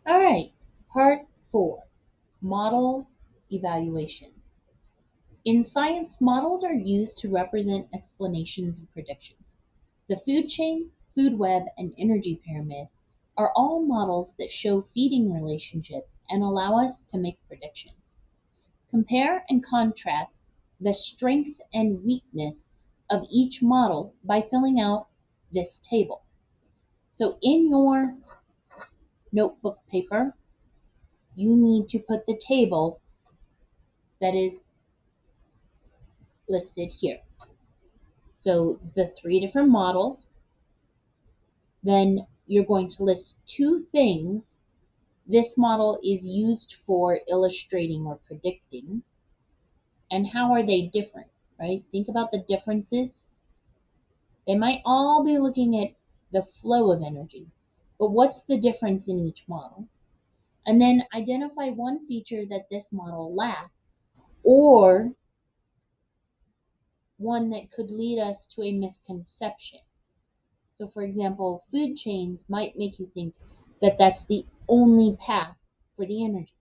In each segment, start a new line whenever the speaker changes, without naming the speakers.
All right, part 4, model evaluation. In science, models are used to represent explanations and predictions. The food chain, food web, and energy pyramid are all models that show feeding relationships and allow us to make predictions. Compare and contrast the strength and weakness of each model by filling out this table. So in your notebook paper, you need to put the table that is listed here. So the 3 different models, then you're going to list 2 things this model is used for illustrating or predicting, and how are they different, right? Think about the differences. They might all be looking at the flow of energy, but what's the difference in each model? And then identify one feature that this model lacks, or one that could lead us to a misconception. So, for example, food chains might make you think that that's the only path for the energy.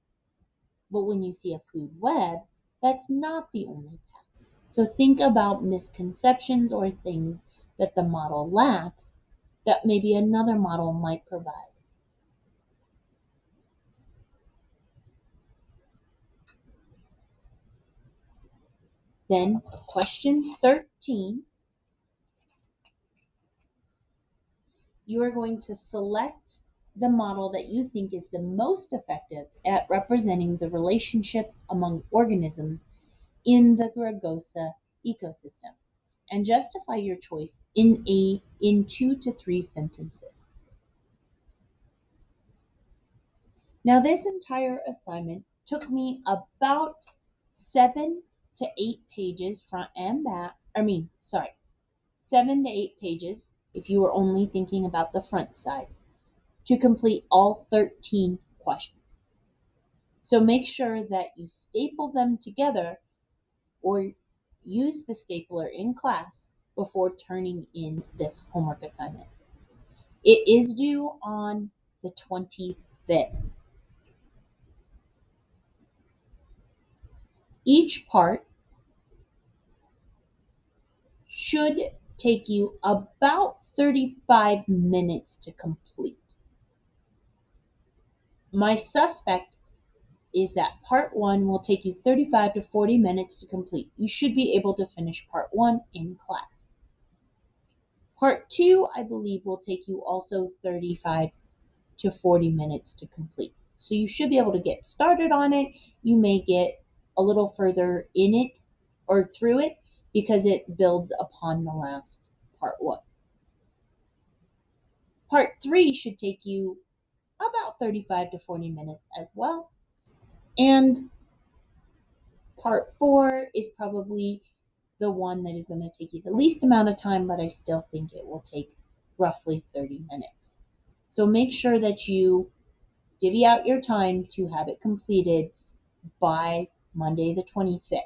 But when you see a food web, that's not the only path. So think about misconceptions or things that the model lacks that maybe another model might provide. Then, question 13, you are going to select the model that you think is the most effective at representing the relationships among organisms in the Gregoscia ecosystem, and justify your choice in 2 to 3 sentences. Now this entire assignment took me about 7 to 8 pages front and back. 7 to 8 pages if you were only thinking about the front side to complete all 13 questions. So make sure that you staple them together or use the stapler in class before turning in this homework assignment. It is due on the 25th. Each part should take you about 35 minutes to complete. My suspect is that part 1 will take you 35 to 40 minutes to complete. You should be able to finish part 1 in class. Part 2, I believe, will take you also 35 to 40 minutes to complete. So you should be able to get started on it. You may get a little further in it or through it because it builds upon the last part 1. Part 3 should take you about 35 to 40 minutes as well. And part 4 is probably the one that is going to take you the least amount of time, but I still think it will take roughly 30 minutes. So make sure that you divvy out your time to have it completed by Monday the 25th.